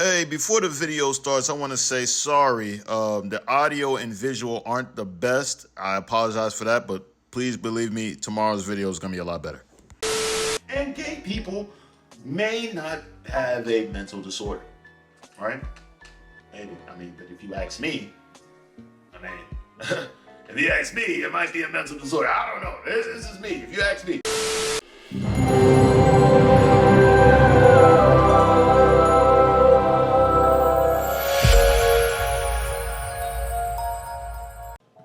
Hey, before the video starts, I want to say sorry. The audio and visual aren't the best. I apologize for that, but please believe me, tomorrow's video is going to be a lot better. And gay people may not have a mental disorder, right? But if you ask me, if you ask me, it might be a mental disorder. I don't know. This is me. If you ask me.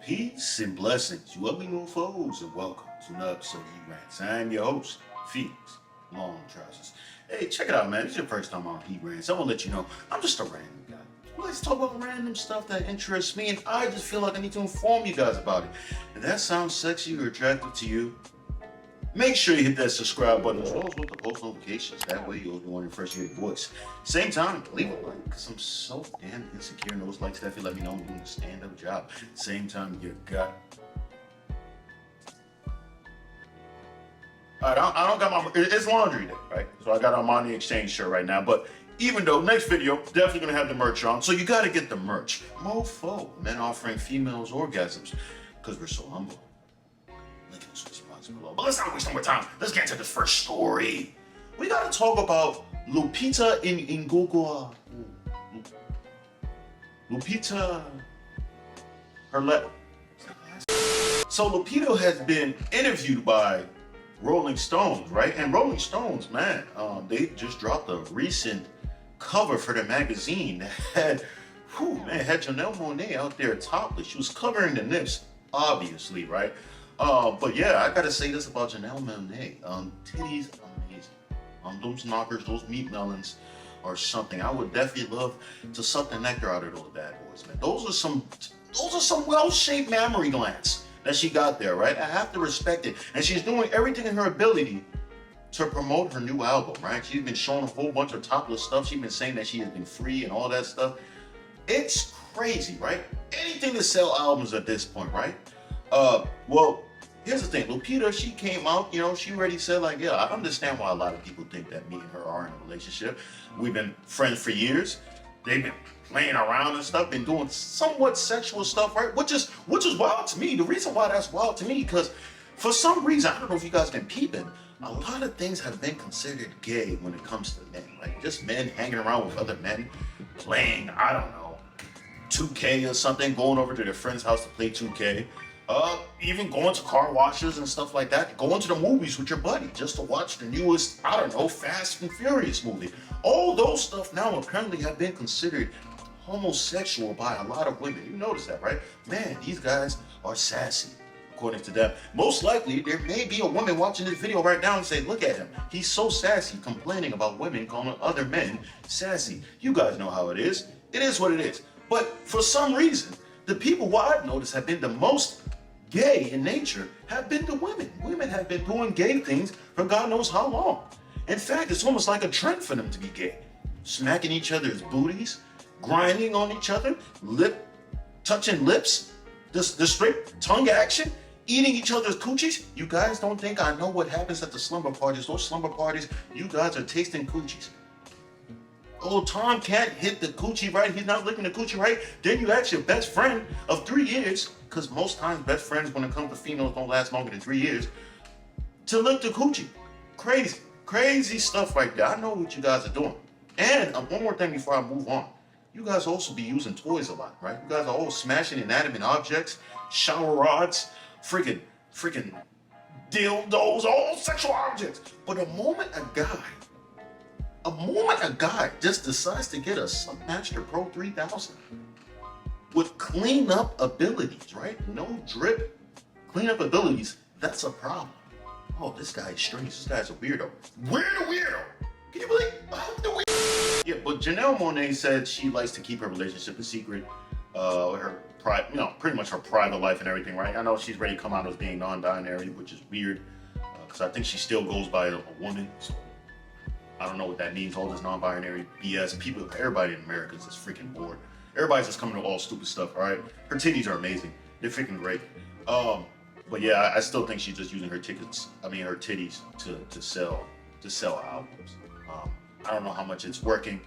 Peace and blessings, you ugly new foes, and welcome to another episode of He Rants. I'm your host, Phoenix, Long Trousers. Hey, check it out, man. It's your first time on He Rants. I want to let you know, I'm just a random guy. Let's talk about random stuff that interests me, and I just feel like I need to inform you guys about it. If that sounds sexy or attractive to you, make sure you hit that subscribe button as well as with the post notifications. That way you'll be one of the first to hear your voice. Same time, leave a like, because I'm so damn insecure, and those likes definitely let me know I'm doing a stand-up job. Same time, you got... Alright, I don't got my... It's laundry day, right? So I got on my exchange shirt right now, but even though next video, definitely gonna have the merch on, so you gotta get the merch. Mofo, men offering females orgasms, because we're so humble. Link in the description box below. But let's not waste no more time. Let's get into this first story. We gotta talk about Lupita in Gogoa. Lupita, So Lupita has been interviewed by Rolling Stones, right? And Rolling Stones, man, they just dropped a recent cover for their magazine that had, had Janelle Monaé out there topless. She was covering the nips, obviously, right? But yeah, I gotta say this about Janelle Monaé. Titties, amazing. Those knockers, those meat melons are something. I would definitely love to suck the nectar out of those bad boys, man. Those are some well-shaped mammary glands that she got there, right? I have to respect it. And she's doing everything in her ability to promote her new album, right? She's been showing a whole bunch of topless stuff. She's been saying that she has been free and all that stuff. It's crazy, right? Anything to sell albums at this point, right? Well, here's the thing. Lupita, she came out, she already said, like, yeah, I understand why a lot of people think that me and her are in a relationship. We've been friends for years. They've been playing around and stuff, been doing somewhat sexual stuff, right? Which is wild to me. The reason why that's wild to me, because for some reason, I don't know if you guys been peeping, a lot of things have been considered gay when it comes to men. Like just men hanging around with other men, playing, I don't know, 2K or something, going over to their friend's house to play 2K. Even going to car washes and stuff like that. Going to the movies with your buddy just to watch the newest, I don't know, Fast and Furious movie. All those stuff now apparently have been considered homosexual by a lot of women. You notice that, right? Man, these guys are sassy, according to them. Most likely, there may be a woman watching this video right now and say, look at him. He's so sassy, complaining about women calling other men sassy. You guys know how it is. It is what it is. But for some reason, the people who I've noticed have been the most gay in nature have been the women. Women have been doing gay things for God knows how long. In fact, it's almost like a trend for them to be gay. Smacking each other's booties, grinding on each other, touching lips, the straight tongue action, eating each other's coochies. You guys don't think I know what happens at the slumber parties. Those slumber parties, you guys are tasting coochies. Oh, Tom can't hit the coochie right. He's not licking the coochie right. Then you ask your best friend of 3 years, because most times best friends when it comes to females don't last longer than 3 years, to lick the coochie. Crazy stuff right there. I know what you guys are doing. And one more thing before I move on. You guys also be using toys a lot, right? You guys are all smashing inanimate objects, shower rods, freaking dildos, all sexual objects. But a moment a guy just decides to get a Submaster Pro 3000 with cleanup abilities, right? No drip, cleanup abilities, that's a problem. Oh, this guy is strange. This guy's a weirdo. Weirdo! Can you believe the weirdo? Yeah, but Janelle Monaé said she likes to keep her relationship a secret, pretty much her private life and everything, right? I know she's ready to come out as being non-binary, which is weird, because I think she still goes by a woman, so I don't know what that means, all this non-binary BS. Everybody in America is just freaking bored. Everybody's just coming to all stupid stuff, all right? Her titties are amazing. They're freaking great. But yeah, I still think she's just using her titties to sell albums. I don't know how much it's working.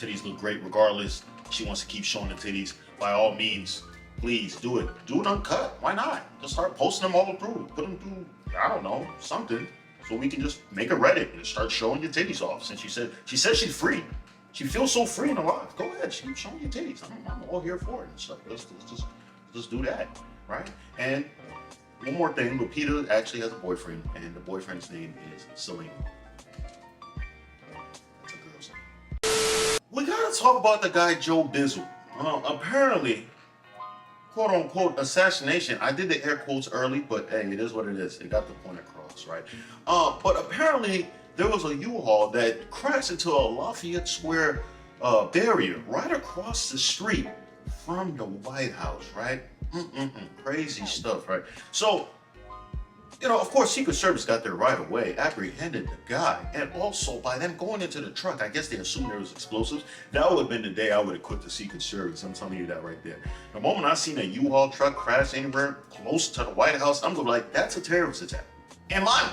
titties look great regardless. She wants to keep showing the titties. By all means, please do it. Do it uncut. Why not? Just start posting them all through. Put them through, I don't know, something. So we can just make a Reddit and start showing your titties off. Since she said she's free. She feels so free in her life. Go ahead, keep showing your titties. I'm all here for it and stuff. Let's just do that, right? And one more thing, Lupita actually has a boyfriend, and the boyfriend's name is Selena. That's a girl's name. We gotta talk about the guy Joe Bizzle. Apparently, quote unquote assassination. I did the air quotes early, but hey, it is what it is. It got the point across, right? But apparently there was a U-Haul that crashed into a Lafayette Square barrier right across the street from the White House, right? Crazy stuff, right? So, of course, Secret Service got there right away, apprehended the guy, and also by them going into the truck, I guess they assumed there was explosives. That would have been the day I would have quit the Secret Service. I'm telling you that right there. The moment I seen a U-Haul truck crash anywhere close to the White House, I'm gonna be like, that's a terrorist attack. In my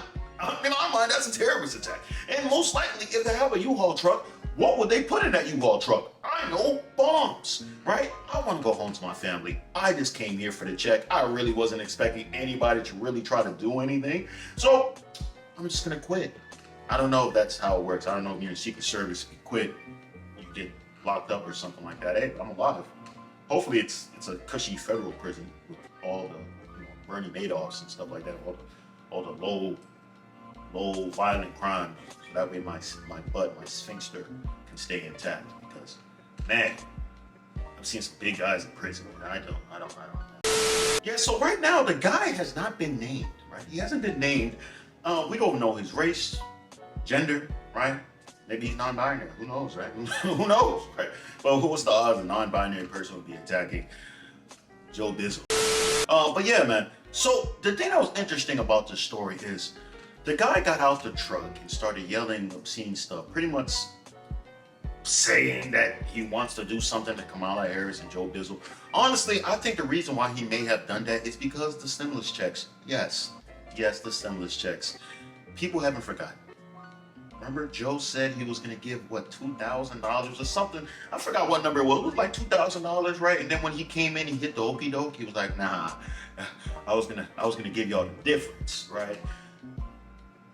mind, that's a terrorist attack. And most likely, if they have a U-Haul truck, what would they put in that U-Haul truck? I know, bombs, right? I want to go home to my family. I just came here for the check. I really wasn't expecting anybody to really try to do anything. So I'm just gonna quit. I don't know if that's how it works. I don't know if you're in Secret Service, if you quit, you get locked up or something like that. Hey, I'm alive. Hopefully it's a cushy federal prison with all the Bernie Madoffs and stuff like that, all the low violent crimes. So that way my butt, my sphincter can stay intact. Because man, I've seen some big guys in prison, and I don't. Yeah, so right now the guy has not been named, right? He hasn't been named. We don't know his race, gender, right? Maybe he's non-binary. Who knows, right? Who knows, right? But what's the odds a non-binary person would be attacking Joe Bizzle? But yeah, man. So the thing that was interesting about this story is the guy got out the truck and started yelling obscene stuff, pretty much saying that he wants to do something to Kamala Harris and Joe Bizzle. Honestly, I think the reason why he may have done that is because the stimulus checks. Yes, the stimulus checks. People haven't forgotten. Remember, Joe said he was gonna give $2,000 or something. I forgot what number it was. It was like $2,000, right? And then when he came in, he hit the okey doke. He was like, "Nah, I was gonna give y'all the difference, right?"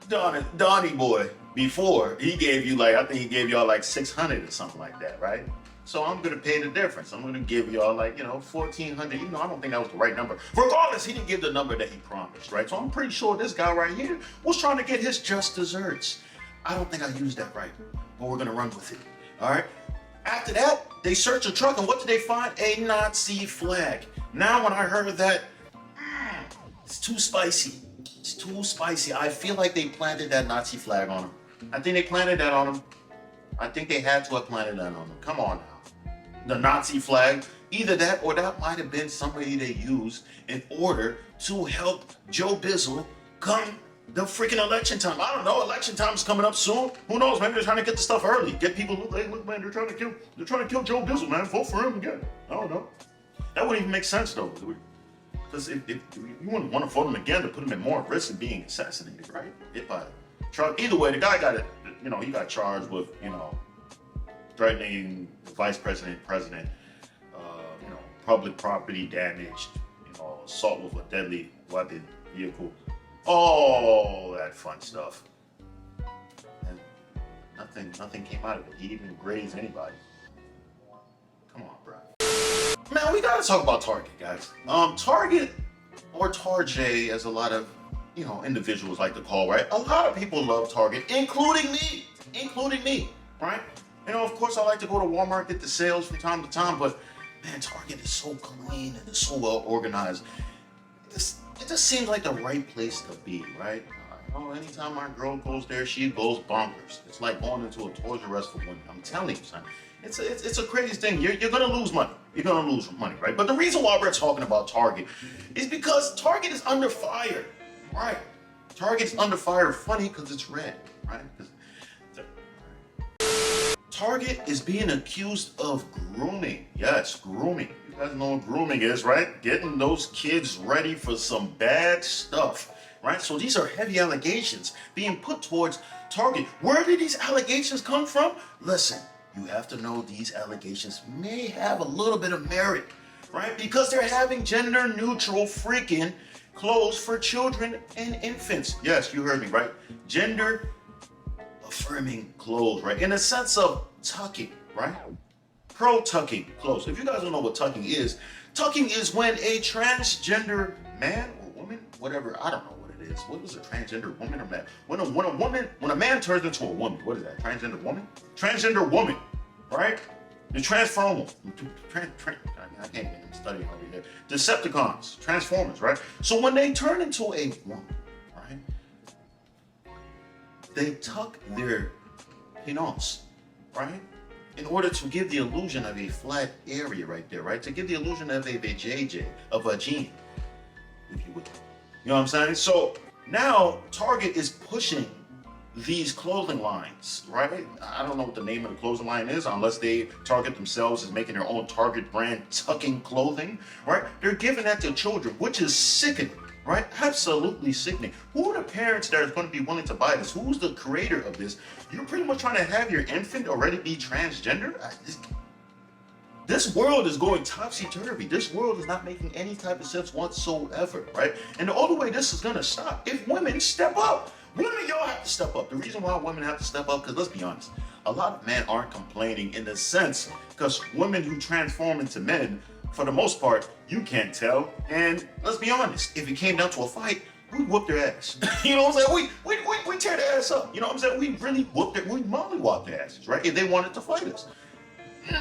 Donnie boy, before he gave you I think he gave y'all like 600 or something like that, right? So I'm gonna pay the difference. I'm gonna give y'all 1,400. Even though I don't think that was the right number. Regardless, he didn't give the number that he promised, right? So I'm pretty sure this guy right here was trying to get his just desserts. I don't think I used that right, but we're gonna run with it. All right. After that, they searched the truck, and what did they find? A Nazi flag. Now, when I heard that, it's too spicy. It's too spicy. I feel like they planted that Nazi flag on him. I think they planted that on him. I think they had to have planted that on him. Come on now. The Nazi flag. Either that or that might have been somebody they used in order to help Joe Bizzle come the freaking election time. I don't know. Election time is coming up soon. Who knows? Maybe they're trying to get the stuff early. Get people look, hey, look, man, they're trying to kill Joe Bizzle, man. Vote for him again. I don't know. That wouldn't even make sense though. Because if you wouldn't want to vote him again to put him at more risk of being assassinated, right? Either way, the guy got it. He got charged with, threatening the vice president, public property damage, assault with a deadly weapon, vehicle, all that fun stuff. And nothing came out of it. He didn't even graze anybody. Come on, bro. Man, we gotta talk about Target, guys. Target, or Tarjay, as a lot of individuals like to call, right? A lot of people love Target, including me, right? Of course, I like to go to Walmart, get the sales from time to time, but man, Target is so clean and it's so well organized. It just seems like the right place to be, right? Anytime my girl goes there, she goes bonkers. It's like going into a Toys R Us for women. I'm telling you, son. It's a crazy thing. You're gonna lose money. You're gonna lose money, right? But the reason why we're talking about Target is because Target is under fire, right? Target's under fire. Funny because it's red, right? Target is being accused of grooming. Yes, grooming. You guys know what grooming is, right? Getting those kids ready for some bad stuff, right? So these are heavy allegations being put towards Target. Where did these allegations come from? Listen, you have to know these allegations may have a little bit of merit, right? Because they're having gender neutral freaking clothes for children and infants. Yes, you heard me, right? Gender affirming clothes, right? In the sense of tucking, right? Pro tucking clothes. If you guys don't know what tucking is when a transgender man or woman, whatever, I don't know what it is. What is a transgender woman or man? When a man turns into a woman, what is that? Transgender woman? Transgender woman, right? The transformer. I can't get them studying over here. Decepticons, Transformers, right? So when they turn into a woman, right? They tuck their penis, right? In order to give the illusion of a flat area right there, right? To give the illusion of a vajayjay, of a gene, if you would. You know what I'm saying? So now Target is pushing these clothing lines, right? I don't know what the name of the clothing line is unless they Target themselves as making their own Target brand tucking clothing, right? They're giving that to children, which is sickening, right? Absolutely sickening. Who are the parents that are going to be willing to buy this? Who's the creator of this? You're pretty much trying to have your infant already be transgender? This world is going topsy-turvy. This world is not making any type of sense whatsoever, right? And the only way this is going to stop if women step up. Women, y'all have to step up. The reason why women have to step up, because let's be honest, a lot of men aren't complaining in the sense, because women who transform into men, for the most part, you can't tell. And let's be honest, if it came down to a fight, we whoop their ass. You know what I'm saying? We tear their ass up. You know what I'm saying? We really we mollywop their asses, right? If they wanted to fight us.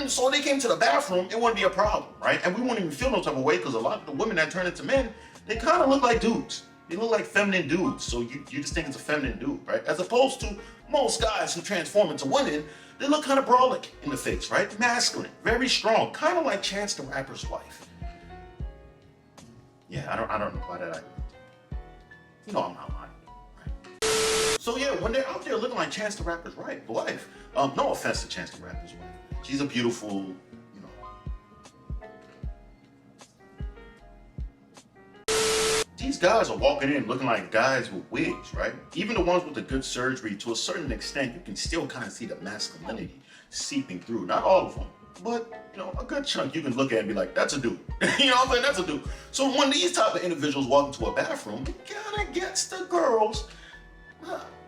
So when they came to the bathroom, it wouldn't be a problem, right? And we wouldn't even feel no type of way because a lot of the women that turn into men, they kind of look like dudes. They look like feminine dudes. So you just think it's a feminine dude, right? As opposed to most guys who transform into women, they look kind of brolic in the face, right? Masculine, very strong, kind of like Chance the Rapper's wife. Yeah, I don't know why that. I'm not lying, right? So yeah, when they're out there looking like Chance the Rapper's wife, no offense to Chance the Rapper's wife. She's a beautiful, These guys are walking in looking like guys with wigs, right? Even the ones with the good surgery, to a certain extent, you can still kind of see the masculinity seeping through. Not all of them, but, a good chunk you can look at and be like, that's a dude. You know what I'm saying? That's a dude. So when these type of individuals walk into a bathroom, it kind of gets the girls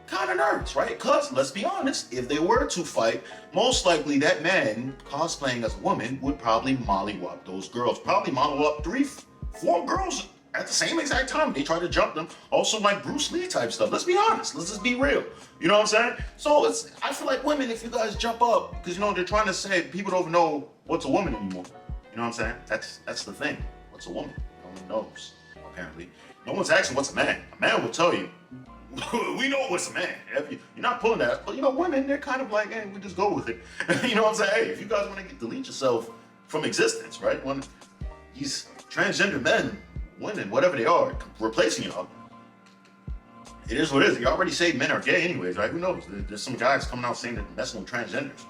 kind of nervous, right? Because, let's be honest, if they were to fight, most likely that man cosplaying as a woman would probably mollywop those girls. Probably mollywop 3-4 girls at the same exact time. They try to jump them. Also like Bruce Lee type stuff. Let's be honest. Let's just be real. You know what I'm saying? So I feel like women, if you guys jump up, because, they're trying to say people don't know what's a woman anymore. You know what I'm saying? That's the thing. What's a woman? No one knows, apparently. No one's asking what's a man. A man will tell you. We know what's a man. You're not pulling that. But, women, they're kind of like, hey, we just go with it. You know what I'm saying? Hey, if you guys want to delete yourself from existence, right? When these transgender men, women, whatever they are, replacing y'all, it is what it is. You already say men are gay anyways, right? Who knows? There's some guys coming out saying that they're messing with transgenders.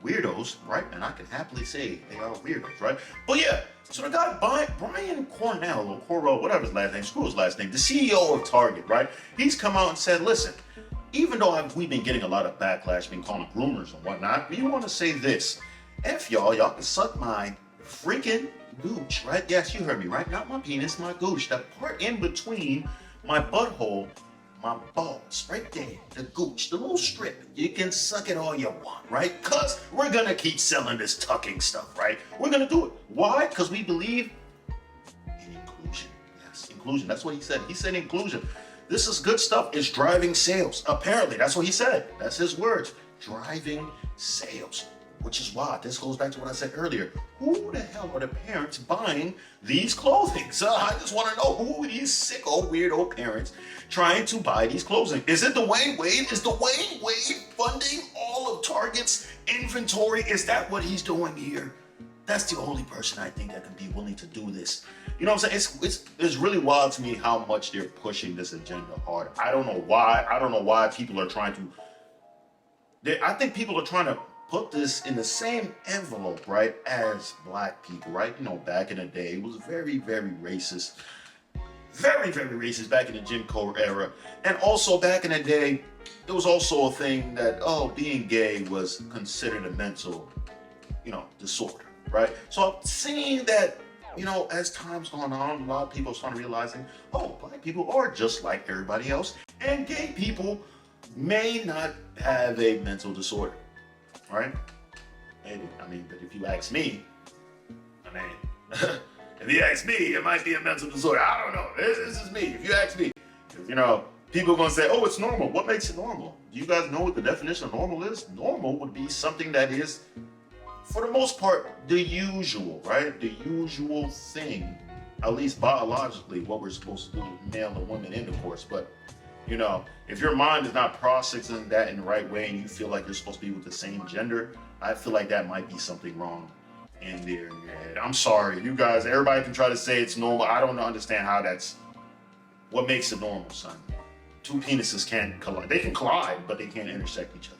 Weirdos, right? And I can happily say they are weirdos, right? But yeah, so the guy, Brian Cornell, or Correll, whatever his last name, screw his last name, the CEO of Target, right? He's come out and said, listen, even though we've been getting a lot of backlash, been calling groomers and whatnot, we want to say this. F y'all can suck my freaking gooch, right? Yes, you heard me, right? Not my penis, my gooch. That part in between my butthole, my balls, right there, the gooch, the little strip. You can suck it all you want, right? Because we're going to keep selling this tucking stuff, right? We're going to do it. Why? Because we believe in inclusion. Yes, inclusion. That's what he said. He said inclusion. This is good stuff. It's driving sales. Apparently, that's what he said. That's his words. Driving sales. Which is why, this goes back to what I said earlier. Who the hell are the parents buying these clothing? So I just want to know, who are these sicko, weirdo parents trying to buy these clothing? Is it Dwayne Wade? Is Dwayne Wade funding all of Target's inventory? Is that what he's doing here? That's the only person I think that can be willing to do this. You know what I'm saying? It's really wild to me how much they're pushing this agenda hard. I don't know why. I don't know why people are trying to... I think people are trying to put this in the same envelope, right, as black people, right? Back in the day, it was very, very racist. very, very racist back in the Jim Crow era. And also back in the day, there was also a thing that, oh, being gay was considered a mental, disorder, right? So I'm seeing that, as time's gone on, a lot of people are starting realizing, oh, black people are just like everybody else, and gay people may not have a mental disorder, right? And but if you ask me, if you ask me, it might be a mental disorder. I don't know. This is me. If you ask me, people are going to say, oh, it's normal. What makes it normal? Do you guys know what the definition of normal is? Normal would be something that is, for the most part, the usual, right? The usual thing, at least biologically, what we're supposed to do with male and women intercourse. But, if your mind is not processing that in the right way and you feel like you're supposed to be with the same gender, I feel like that might be something wrong in there in your head. I'm sorry, you guys, everybody can try to say it's normal. I don't understand how that's, what makes it normal, son? Two penises can't collide. They can collide, but they can't intersect each other.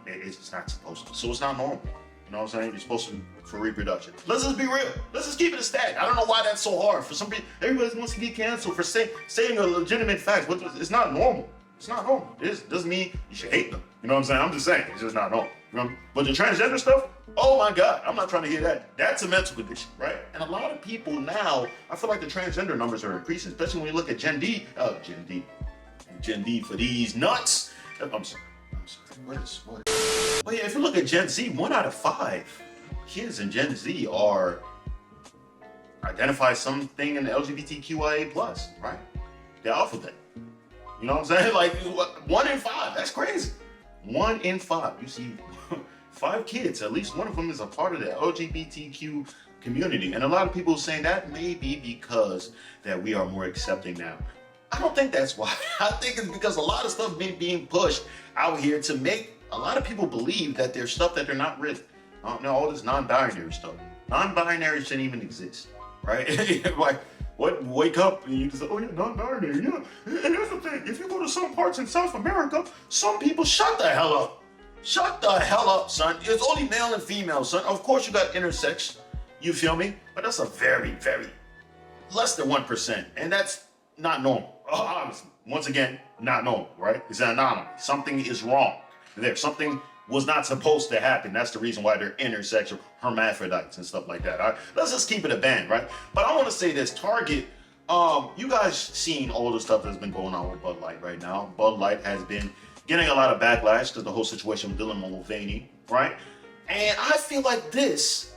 It's not supposed to. So it's not normal. You know what I'm saying? You're supposed to for reproduction. Let's just be real. Let's just keep it a stat. I don't know why that's so hard. For some people, everybody wants to get canceled for saying a legitimate fact. But it's not normal. It's not normal. It doesn't mean you should hate them. You know what I'm saying? I'm just saying. It's just not normal. But the transgender stuff, oh my God, I'm not trying to hear that. That's a mental condition, right? And a lot of people now, I feel like the transgender numbers are increasing, especially when you look at Gen D for these nuts. I'm sorry. What? But yeah, if you look at Gen Z, 1 out of 5 kids in Gen Z are identify something in the LGBTQIA+, right? The alphabet. You know what I'm saying? Like 1 in 5. That's crazy. 1 in 5. You see 5 kids, at least one of them is a part of the LGBTQ community. And a lot of people are saying that may be because that we are more accepting now. I don't think that's why. I think it's because a lot of stuff being pushed out here to make a lot of people believe that there's stuff that they're not really. All this non-binary stuff. Non-binary shouldn't even exist, right? Like, what? Wake up and you just say, oh yeah, non-binary, yeah. And here's the thing, if you go to some parts in South America, some people shut the hell up. Shut the hell up, son. It's only male and female, son. Of course you got intersex, you feel me? But that's a very, very less than 1%. And that's not normal. Obviously, once again, not normal, right? It's an anomaly. Something is wrong there. Something was not supposed to happen. That's the reason why they're intersexual, hermaphrodites and stuff like that. All right? Let's just keep it a band, right? But I want to say this, Target, you guys seen all the stuff that's been going on with Bud Light right now. Bud Light has been getting a lot of backlash because the whole situation with Dylan Mulvaney, right? And I feel like this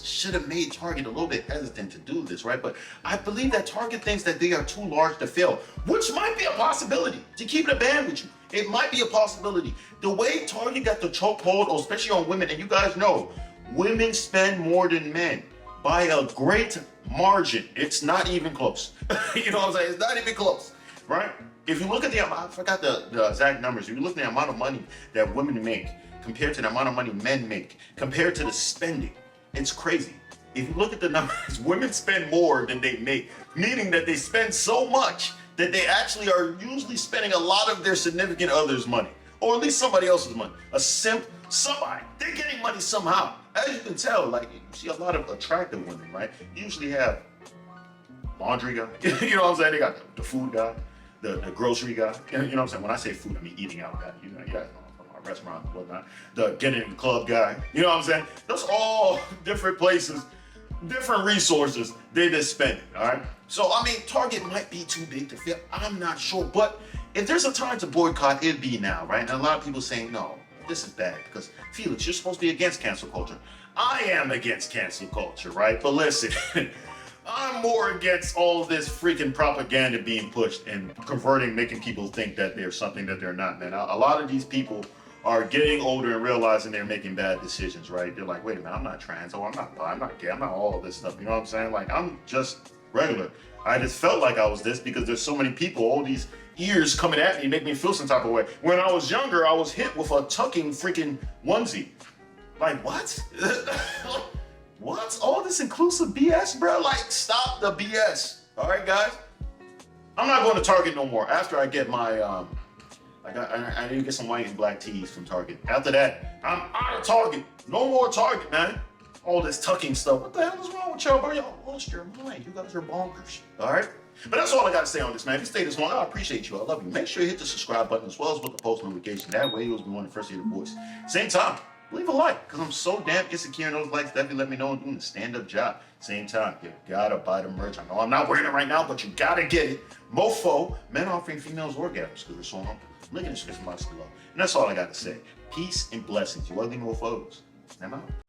should have made Target a little bit hesitant to do this, right? But I believe that Target thinks that they are too large to fail, which might be a possibility. To keep it a band with you, it might be a possibility. The way Target got the chokehold, especially on women, and you guys know, women spend more than men by a great margin. It's not even close. You know what I'm saying? It's not even close, right? If you look at the amount, I forgot the exact numbers. If you look at the amount of money that women make compared to the amount of money men make, compared to the spending, it's crazy. If you look at the numbers, women spend more than they make, meaning that they spend so much that they actually are usually spending a lot of their significant other's money, or at least somebody else's money. A simp, somebody, they're getting money somehow. As you can tell, like, you see a lot of attractive women, right? You usually have laundry guy, you know what I'm saying? They got the food guy, the grocery guy, you know what I'm saying? When I say food, I mean eating out guy, you guys know. Restaurant and whatnot, the getting in the club guy, you know what I'm saying? Those all different places, different resources they just spend it, all right? So, Target might be too big to fail. I'm not sure, but if there's a time to boycott, it'd be now, right? And a lot of people saying, no, this is bad because, Felix, you're supposed to be against cancel culture. I am against cancel culture, right? But listen, I'm more against all this freaking propaganda being pushed and converting, making people think that they're something that they're not, man. A lot of these people are getting older and realizing they're making bad decisions, right? They're like, wait a minute, I'm not trans, I'm not bi, I'm not gay, I'm not all of this stuff, you know what I'm saying? Like, I'm just regular. I just felt like I was this because there's so many people, all these ears coming at me, make me feel some type of way. When I was younger, I was hit with a tucking freaking onesie. Like, what? What? All this inclusive BS, bro? Like, stop the BS. All right, guys? I'm not going to Target no more after I get my, I need to get some white and black tees from Target. After that, I'm out of Target. No more Target, man. all this tucking stuff. What the hell is wrong with y'all, bro? Y'all lost your mind. You guys are bonkers. All right? But that's all I got to say on this, man. If you stay this long, I appreciate you. I love you. Make sure you hit the subscribe button as well as with the post notification. That way you'll be one of the first to hear the voice. Same time, leave a like, because I'm so damn insecure in those likes. Definitely let me know I'm doing the stand-up job. Same time, you gotta buy the merch. I know I'm not wearing it right now, but you gotta get it. Mofo, men offering females orgasms because they're so humble. Link in the description box below. And that's all I got to say. Peace and blessings. You ugly mofos. I'm out.